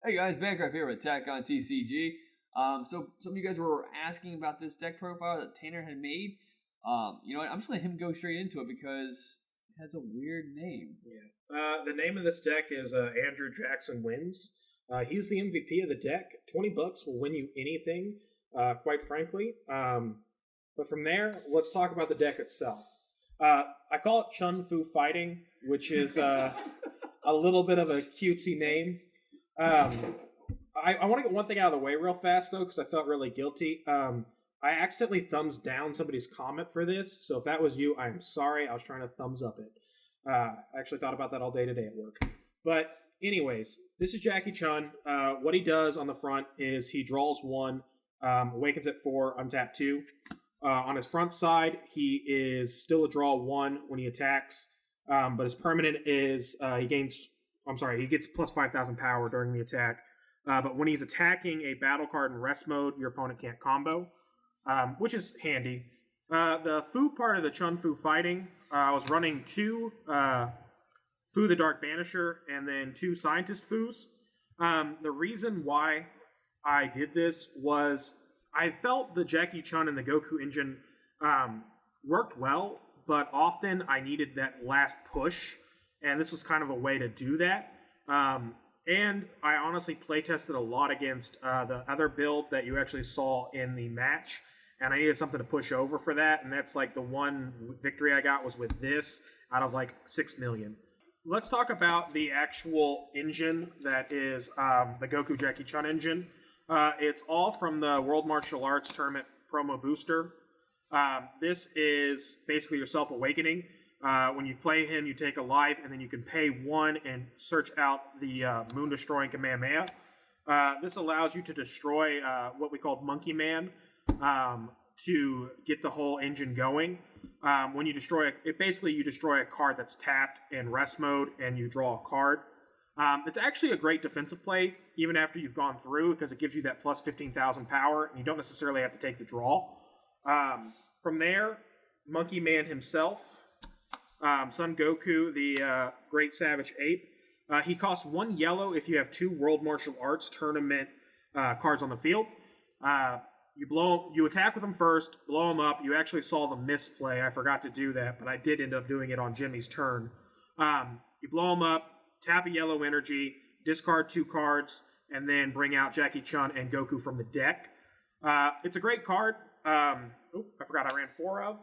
Hey guys, Bancroft here with Attack on TCG. So some of you guys were asking about this deck profile that Tanner had made. You know what? I'm just letting him go straight into it because it has a weird name. Yeah. The name of this deck is Andrew Jackson Wins. He's the MVP of the deck. $20 will win you anything, quite frankly. But from there, let's talk about the deck itself. I call it Chun Fu Fighting, which is a little bit of a cutesy name. I want to get one thing out of the way real fast, though, because I felt really guilty. I accidentally thumbs down somebody's comment for this, so if that was you, I am sorry. I was trying to thumbs up it. I actually thought about that all day today at work. But anyways, this is Jackie Chun. What he does on the front is he draws 1, awakens at 4, untap 2. On his front side, he is still a draw 1 when he attacks, but his permanent is he gets plus 5,000 power during the attack. But when he's attacking a battle card in rest mode, your opponent can't combo, which is handy. The Fu part of the Chun Fu Fighting, I was running 2 Fu the Dark Banisher and then 2 Scientist Fus. The reason why I did this was I felt the Jackie Chun and the Goku engine worked well, but often I needed that last push, and this was kind of a way to do that. And I honestly playtested a lot against the other build that you actually saw in the match, and I needed something to push over for that, and that's like the one victory I got was with this out of like 6 million. Let's talk about the actual engine that is the Goku Jackie Chun engine. It's all from the World Martial Arts Tournament promo booster. This is basically your self-awakening. When you play him, you take a life, and then you can pay 1 and search out the moon-destroying Kamehameha. This allows you to destroy what we call Monkey Man to get the whole engine going. When you destroy it, basically you destroy a card that's tapped in rest mode, and you draw a card. It's actually a great defensive play, even after you've gone through, because it gives you that plus 15,000 power, and you don't necessarily have to take the draw. From there, Monkey Man himself, Son Goku, the Great Savage Ape. He costs 1 yellow if you have 2 World Martial Arts Tournament cards on the field. You attack with him first, blow him up. You actually saw the misplay. I forgot to do that, but I did end up doing it on Jimmy's turn. You blow him up, tap a yellow energy, discard 2 cards, and then bring out Jackie Chun and Goku from the deck. It's a great card. I forgot I ran 4 of.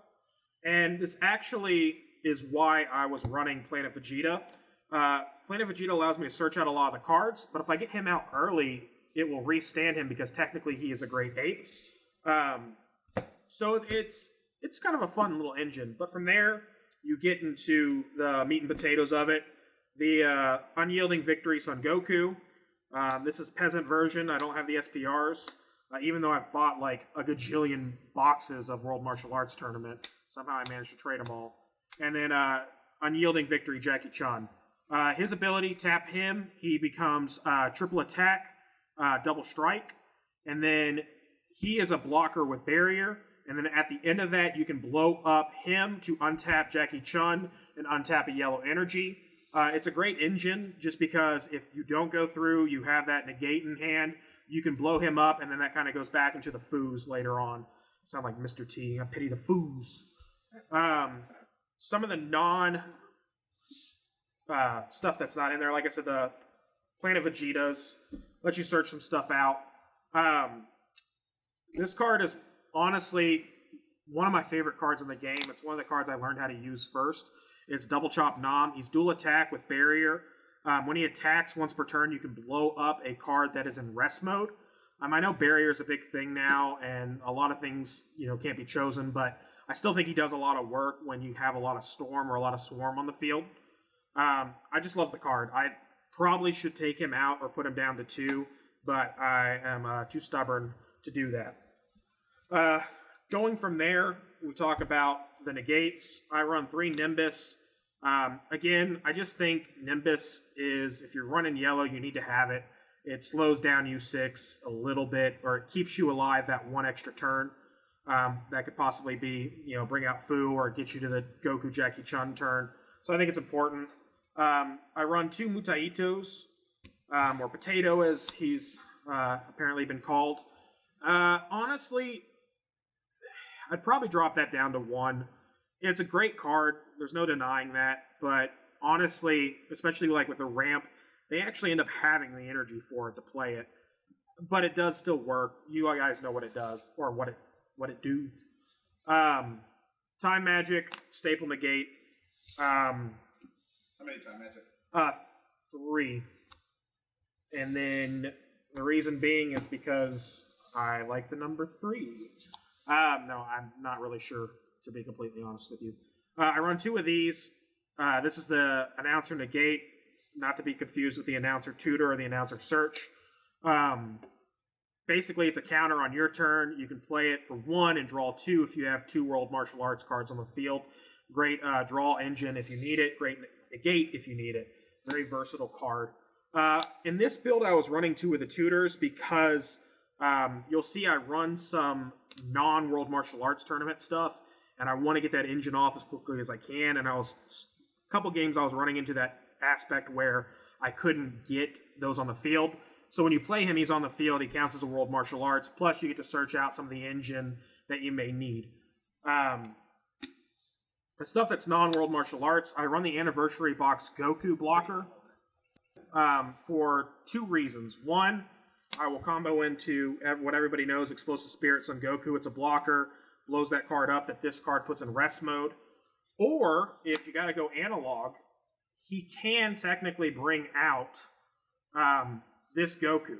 And this actually is why I was running Planet Vegeta. Planet Vegeta allows me to search out a lot of the cards, but if I get him out early, it will restand him because technically he is a great ape. So it's kind of a fun little engine. But from there, you get into the meat and potatoes of it. The Unyielding Victory Son Goku. This is peasant version. I don't have the SPRs. Even though I've bought like a gajillion boxes of World Martial Arts Tournament. Somehow I managed to trade them all. And then Unyielding Victory Jackie Chun. His ability, tap him. He becomes triple attack, double strike. And then he is a blocker with barrier. And then at the end of that, you can blow up him to untap Jackie Chun and untap a yellow energy. It's a great engine just because if you don't go through, you have that negate in hand. You can blow him up, and then that kind of goes back into the foos later on. Sound like Mr. T. I pity the foos. Some of the stuff that's not in there, like I said, the Planet Vegetas, let you search some stuff out. This card is honestly one of my favorite cards in the game. It's one of the cards I learned how to use first. It's Double Chop Nam. He's dual attack with barrier. When he attacks once per turn, you can blow up a card that is in rest mode. I know barrier is a big thing now, and a lot of things can't be chosen, but I still think he does a lot of work when you have a lot of storm or a lot of swarm on the field. I just love the card. I probably should take him out or put him down to 2, but I am too stubborn to do that. Going from there, we talk about the negates. I run 3 Nimbus. Again, I just think Nimbus is, if you're running yellow, you need to have it. It slows down U6 a little bit, or it keeps you alive that 1 extra turn. That could possibly be, bring out Fu or get you to the Goku Jackie Chun turn. So I think it's important. I run 2 Mutaitos. or Potato as he's apparently been called. Honestly, I'd probably drop that down to 1. It's a great card. There's no denying that. But honestly, especially like with a ramp, they actually end up having the energy for it to play it. But it does still work. You guys know what it does, or what it do. Time Magic, Staple Negate. How many time magic? 3. And then the reason being is because I like the number 3. No, I'm not really sure, to be completely honest with you. I run 2 of these. This is the Announcer Negate, not to be confused with the Announcer Tutor or the Announcer Search. Basically, it's a counter on your turn. You can play it for 1 and draw 2 if you have 2 World Martial Arts cards on the field. Great draw engine if you need it. Great negate if you need it. Very versatile card. In this build, I was running 2 of the tutors because you'll see I run some non-World Martial Arts tournament stuff, and I want to get that engine off as quickly as I can. And a couple games I was running into that aspect where I couldn't get those on the field. So when you play him, he's on the field. He counts as a World Martial Arts. Plus, you get to search out some of the engine that you may need. The stuff that's non-World Martial Arts, I run the Anniversary Box Goku blocker for 2 reasons. 1, I will combo into what everybody knows, Explosive Spirits on Goku. It's a blocker, blows that card up that this card puts in rest mode. Or, if you got to go analog, he can technically bring out this Goku.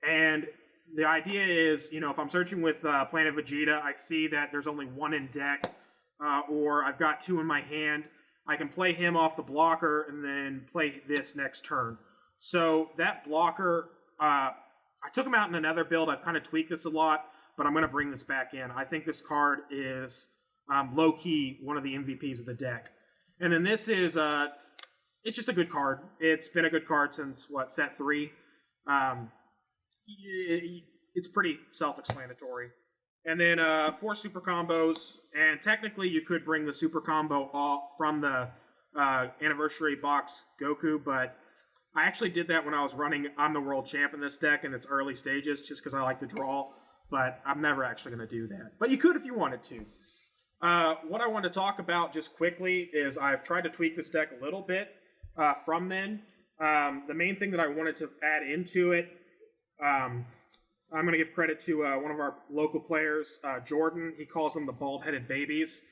And the idea is, if I'm searching with Planet Vegeta, I see that there's only 1 in deck, or I've got 2 in my hand, I can play him off the blocker and then play this next turn. So that blocker, I took him out in another build. I've kind of tweaked this a lot, but I'm going to bring this back in. I think this card is low-key one of the MVPs of the deck. And then this is, it's just a good card. It's been a good card since, set 3? It's pretty self-explanatory. And then 4 super combos, and technically you could bring the super combo off from the Anniversary Box Goku, but I actually did that when I was running I'm the World Champ in this deck in its early stages, just because I like to draw, but I'm never actually going to do that. But you could if you wanted to. What I want to talk about just quickly is I've tried to tweak this deck a little bit from then. The main thing that I wanted to add into it, I'm going to give credit to one of our local players, Jordan. He calls them the bald-headed babies.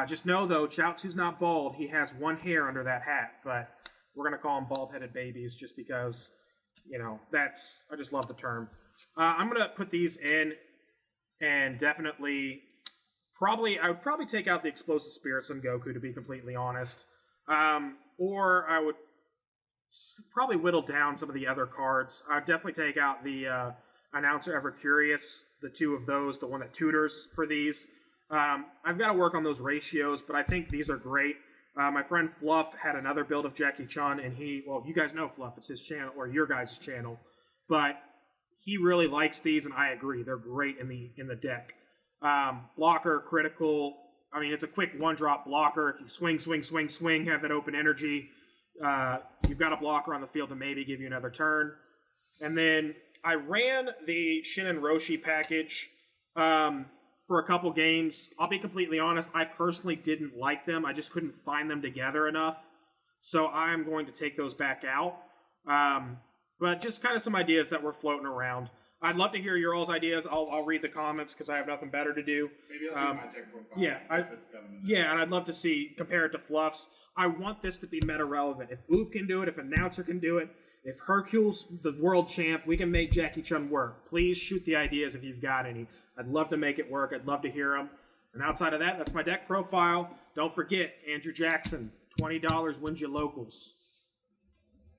Just know, though, Chaozu's not bald. He has 1 hair under that hat, but we're going to call them bald-headed babies just because, I just love the term. I'm going to put these in and definitely, I would probably take out the Explosive Spirits on Goku, to be completely honest. Or I would probably whittle down some of the other cards. I'd definitely take out the Announcer Ever Curious, the 2 of those, the one that tutors for these. I've got to work on those ratios, but I think these are great. My friend Fluff had another build of Jackie Chun, and you guys know Fluff, it's his channel, or your guys' channel, but he really likes these, and I agree. They're great in the deck. Blocker, critical. I mean, it's a quick 1-drop blocker. If you swing, have that open energy, you've got a blocker on the field to maybe give you another turn. And then I ran the Shin and Roshi package for a couple games. I'll be completely honest, I personally didn't like them. I just couldn't find them together enough. So I'm going to take those back out. But just kind of some ideas that were floating around. I'd love to hear your all's ideas. I'll read the comments because I have nothing better to do. Maybe I'll do my deck profile. Yeah, and I'd love to see, compare it to Fluff's. I want this to be meta-relevant. If Oop can do it, if Announcer can do it, if Hercule's the world champ, we can make Jackie Chun work. Please shoot the ideas if you've got any. I'd love to make it work. I'd love to hear them. And outside of that, that's my deck profile. Don't forget, Andrew Jackson, $20 wins you locals.